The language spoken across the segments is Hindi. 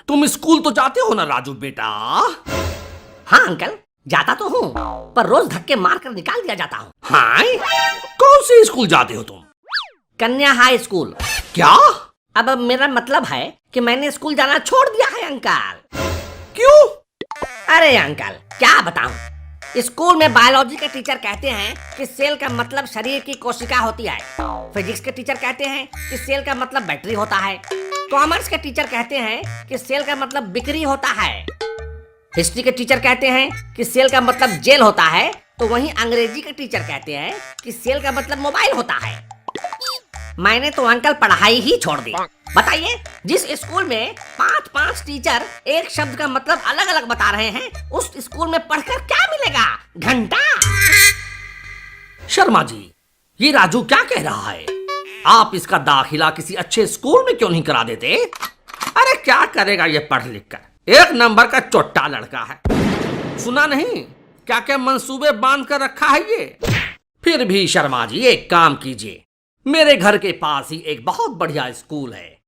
तुम स्कूल तो जाते हो ना राजू बेटा? हाँ अंकल, जाता तो हूँ, पर रोज धक्के मार कर निकाल दिया जाता हूँ। हाँ, कौन से स्कूल जाते हो तुम? कन्या हाई स्कूल। क्या? अब मेरा मतलब है कि मैंने स्कूल जाना छोड़ दिया है अंकल। क्यों? अरे अंकल क्या बताऊं, स्कूल में बायोलॉजी के टीचर कहते हैं कि सेल का मतलब शरीर की कोशिका होती है। फिजिक्स के टीचर कहते हैं कि सेल का मतलब बैटरी होता है। कॉमर्स के टीचर कहते हैं कि सेल का मतलब बिक्री होता है। हिस्ट्री के टीचर कहते हैं कि सेल का मतलब जेल होता है। तो वहीं अंग्रेजी के टीचर कहते हैं कि सेल का मतलब मोबाइल होता है। मैंने तो अंकल पढ़ाई ही छोड़ दी। बताइए, जिस स्कूल में 5-5 टीचर एक शब्द का मतलब अलग अलग बता रहे हैं, उस स्कूल में पढ़कर क्या मिलेगा? घंटा। शर्मा जी, ये राजू क्या कह रहा है? आप इसका दाखिला किसी अच्छे स्कूल में क्यों नहीं करा देते? अरे क्या करेगा ये पढ़ लिख कर, एक नंबर का चोट्टा लड़का है। सुना नहीं क्या क्या मंसूबे बांध कर रखा है ये। फिर भी शर्मा जी एक काम कीजिए, मेरे घर के पास ही एक बहुत बढ़िया स्कूल है,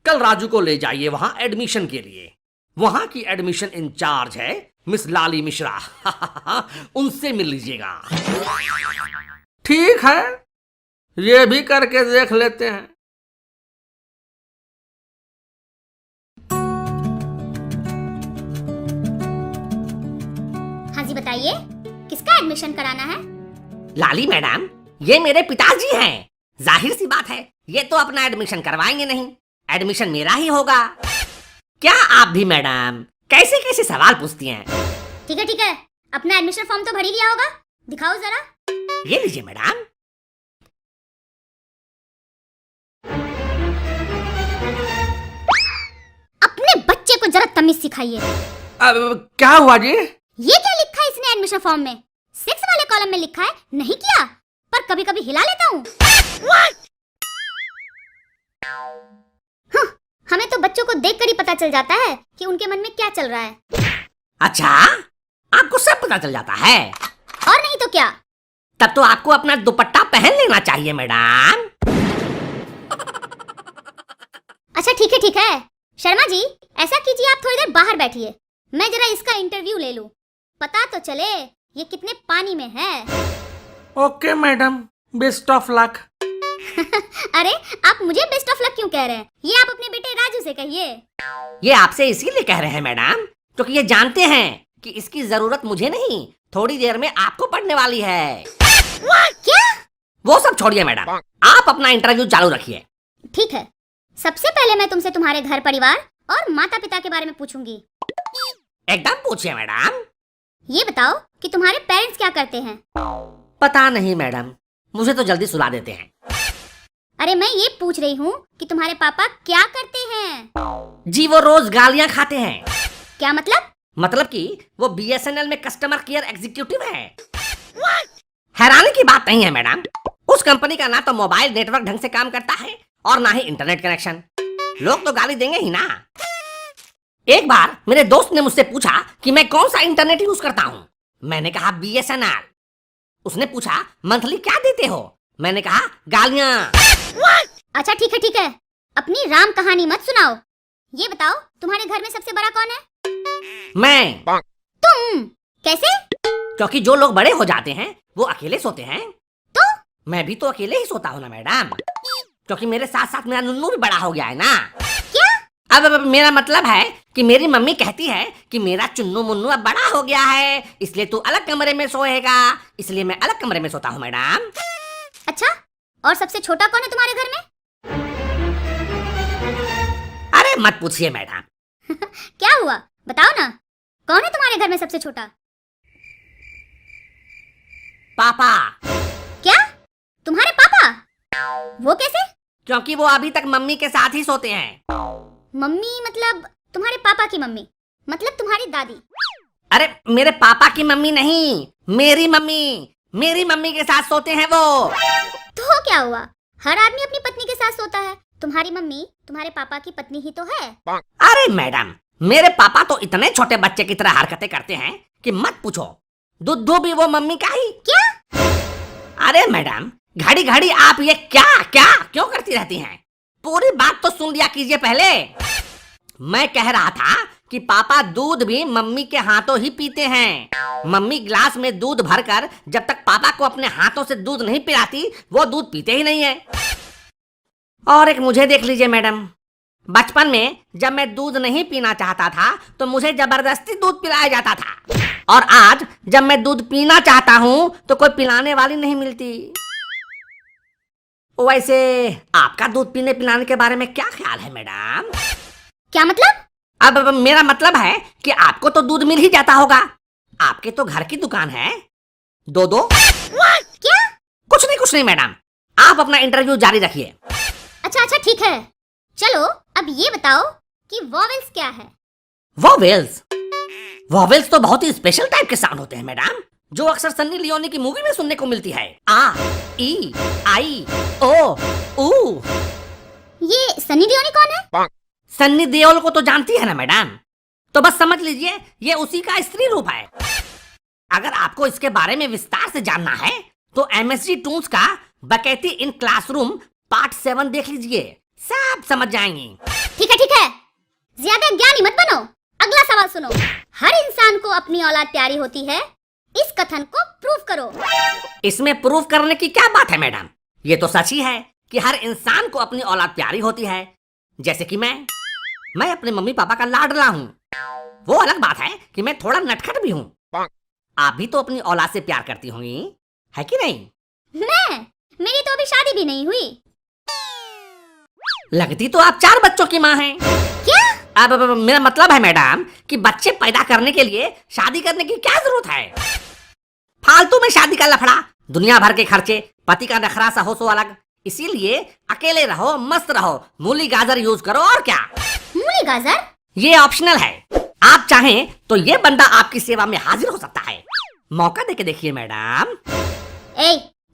कल राजू को ले जाइए वहां एडमिशन के लिए। वहां की एडमिशन इंचार्ज है मिस लाली मिश्रा। उनसे मिल लीजिएगा। ठीक है, ये भी करके देख लेते हैं। हाँ जी बताइए, किसका एडमिशन कराना है? लाली मैडम, ये मेरे पिताजी हैं। जाहिर सी बात है, ये तो अपना एडमिशन करवाएंगे नहीं, एडमिशन मेरा ही होगा। क्या आप भी मैडम कैसे कैसे सवाल पूछती हैं? ठीक है, अपना एडमिशन फॉर्म तो भर ही लिया होगा, दिखाओ जरा। ये लीजिए मैडम। अपने बच्चे को जरा तमीज सिखाइए। अब क्या हुआ जी? ये क्या लिखा है इसने एडमिशन फॉर्म में? 6 वाले कॉलम में लिखा है, नहीं किया, पर कभी कभी हिला लेता हूँ। हमें तो बच्चों को देखकर ही पता चल जाता है कि उनके मन में क्या चल रहा है। अच्छा, आपको सब पता चल जाता है? और नहीं तो क्या। तब तो आपको अपना दुपट्टा पहन लेना चाहिए मैडम। अच्छा ठीक है, शर्मा जी ऐसा कीजिए, आप थोड़ी देर बाहर बैठिए, मैं जरा इसका इंटरव्यू ले लूं, पता तो चले ये कितने पानी में है। Okay madam, best of luck. अरे आप मुझे बेस्ट ऑफ लक क्यों कह रहे हैं? ये आप अपने बेटे राजू से कहिए। ये आपसे इसीलिए कह रहे हैं मैडम क्योंकि ये जानते हैं कि इसकी जरूरत मुझे नहीं, थोड़ी देर में आपको पड़ने वाली है। क्या? वो सब छोड़िए मैडम, आप अपना इंटरव्यू चालू रखिए। ठीक है, सबसे पहले मैं तुमसे तुम्हारे घर परिवार और माता पिता के बारे में पूछूंगी। एकदम पूछिए मैडम। ये बताओ कि तुम्हारे पेरेंट्स क्या करते हैं? पता नहीं मैडम, मुझे तो जल्दी सुला देते हैं। अरे मैं ये पूछ रही हूँ कि तुम्हारे पापा क्या करते हैं? जी वो रोज गालियाँ खाते हैं। क्या मतलब? मतलब कि वो BSNL में कस्टमर केयर एग्जीक्यूटिव है। हैरानी की बात नहीं है मैडम, उस कंपनी का ना तो मोबाइल नेटवर्क ढंग से काम करता है और ना ही इंटरनेट कनेक्शन। लोग तो गाली देंगे ही ना। एक बार मेरे दोस्त ने मुझसे पूछा कि मैं कौन सा इंटरनेट यूज करता हूँ। मैंने कहा BSNL। उसने पूछा मंथली क्या देते हो? मैंने कहा गालियाँ। अच्छा ठीक है, अपनी राम कहानी मत सुनाओ। ये बताओ तुम्हारे घर में सबसे बड़ा कौन है? मैं। तुम? कैसे? क्योंकि जो लोग बड़े हो जाते हैं वो अकेले सोते हैं। तो मैं भी तो अकेले ही सोता हूँ ना मैडम, क्योंकि मेरे साथ साथ मेरा नुन्नू भी बड़ा हो गया है ना। क्या? अब मेरा मतलब है कि मेरी मम्मी कहती है कि मेरा चुन्नू मुन्नू अब बड़ा हो गया है, इसलिए तू अलग कमरे में सोएगा, इसलिए मैं अलग कमरे में सोता हूँ मैडम। अच्छा, और सबसे छोटा कौन है तुम्हारे घर में? अरे मत पूछिए मैडम। क्या हुआ, बताओ ना, कौन है तुम्हारे घर में सबसे छोटा? पापा। क्या? तुम्हारे पापा? वो कैसे? क्योंकि वो अभी तक मम्मी के साथ ही सोते हैं। मम्मी मतलब तुम्हारे पापा की मम्मी, मतलब तुम्हारी दादी? अरे मेरे पापा की मम्मी नहीं, मेरी मम्मी के साथ सोते हैं वो। तो क्या हुआ, हर आदमी अपनी पत्नी के साथ सोता है, तुम्हारी मम्मी तुम्हारे पापा की पत्नी ही तो है। अरे मैडम, मेरे पापा तो इतने छोटे बच्चे की तरह हरकतें करते हैं कि मत पूछो। दुद्धू भी वो मम्मी का ही। क्या? अरे मैडम, घड़ी घड़ी आप ये क्या क्या क्यों करती रहती हैं? पूरी बात तो सुन लिया कीजिए पहले। मैं कह रहा था कि पापा दूध भी मम्मी के हाथों ही पीते हैं। मम्मी गिलास में दूध भरकर जब तक पापा को अपने हाथों से दूध नहीं पिलाती वो दूध पीते ही नहीं है। और एक मुझे देख लीजिए मैडम, बचपन में जब मैं दूध नहीं पीना चाहता था तो मुझे जबरदस्ती दूध पिलाया जाता था, और आज जब मैं दूध पीना चाहता हूँ तो कोई पिलाने वाली नहीं मिलती। वैसे आपका दूध पीने पिलाने के बारे में क्या ख्याल है मैडम? क्या मतलब? अब मेरा मतलब है कि आपको तो दूध मिल ही जाता होगा, आपके तो घर की दुकान है। दो दो क्या? कुछ नहीं मैडम, आप अपना इंटरव्यू जारी रखिए। अच्छा ठीक है, चलो अब ये बताओ कि वॉवेल्स क्या है? वॉवेल्स तो बहुत ही स्पेशल टाइप के साउंड होते हैं मैडम, जो अक्सर सन्नी लियोनी की मूवी में सुनने को मिलती है। आ, ई, आई, ओ, ऊ। ये सनी लियोनी कौन है? सन्नी देओल को तो जानती है ना मैडम, तो बस समझ लीजिए ये उसी का स्त्री रूप है। अगर आपको इसके बारे में विस्तार से जानना है तो MSG टून्स का बकैती इन क्लासरूम पार्ट 7 देख लीजिए, सब समझ जाएंगी। ठीक है, ज्यादा ज्ञानी मत बनो। अगला सवाल सुनो। हर इंसान को अपनी औलाद प्यारी होती है, इस कथन को प्रूव करो। इसमें प्रूव करने की क्या बात है मैडम, ये तो सच ही है कि हर इंसान को अपनी औलाद प्यारी होती है। जैसे कि मैं अपने मम्मी पापा का लाडला हूँ। वो अलग बात है कि मैं थोड़ा नटखट भी हूँ। आप भी तो अपनी औलाद से प्यार करती होंगी, है कि नहीं? मेरी तो अभी शादी भी नहीं हुई। लगती तो आप 4 बच्चों की माँ हैं। क्या? अब मेरा मतलब है मैडम कि बच्चे पैदा करने के लिए शादी करने की क्या जरूरत है? फालतू में शादी का लफड़ा, दुनिया भर के खर्चे, पति का नखरा सा हो सो अलग। इसीलिए अकेले रहो, मस्त रहो, मूली गाजर यूज करो। और क्या? मूली गाजर? ये ऑप्शनल है, आप चाहें तो ये बंदा आपकी सेवा में हाजिर हो सकता है। मौका देके देखिए मैडम।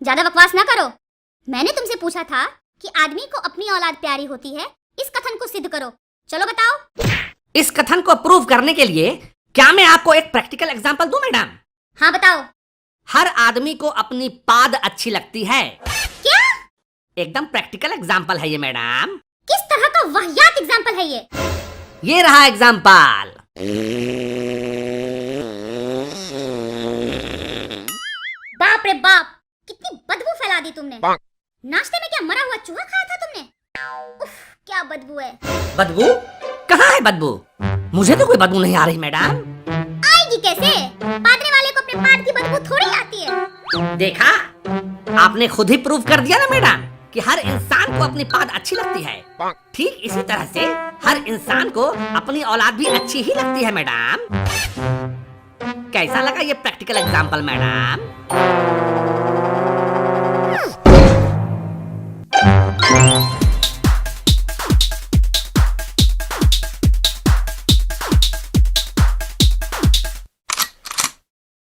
ज्यादा बकवास ना करो। मैंने तुमसे पूछा था कि आदमी को अपनी औलाद प्यारी होती है, इस कथन को सिद्ध करो। चलो बताओ। इस कथन को प्रूव करने के लिए क्या मैं आपको एक प्रैक्टिकल एग्जांपल दूं मैडम? हाँ बताओ। हर आदमी को अपनी पाद अच्छी लगती है। क्या? एकदम प्रैक्टिकल एग्जांपल है ये मैडम। किस तरह का वाहियात एग्जांपल है ये? ये रहा एग्जांपल। बाप रे बाप, कितनी बदबू फैला दी तुमने। नाश्ते में क्या मरा हुआ चूहा खाया था तुमने? उफ, क्या बदबू है। बदबू? कहाँ है बदबू? मुझे तो कोई बदबू नहीं आ रही मैडम। आएगी कैसे? पादने वाले को अपने पाद की बदबू थोड़ी आती है। देखा, आपने खुद ही प्रूव कर दिया ना मैडम कि हर इंसान को अपनी पाद अच्छी लगती है। ठीक इसी तरह से हर इंसान को अपनी औलाद भी अच्छी ही लगती है मैडम। कैसा लगा ये प्रैक्टिकल एग्जांपल मैडम?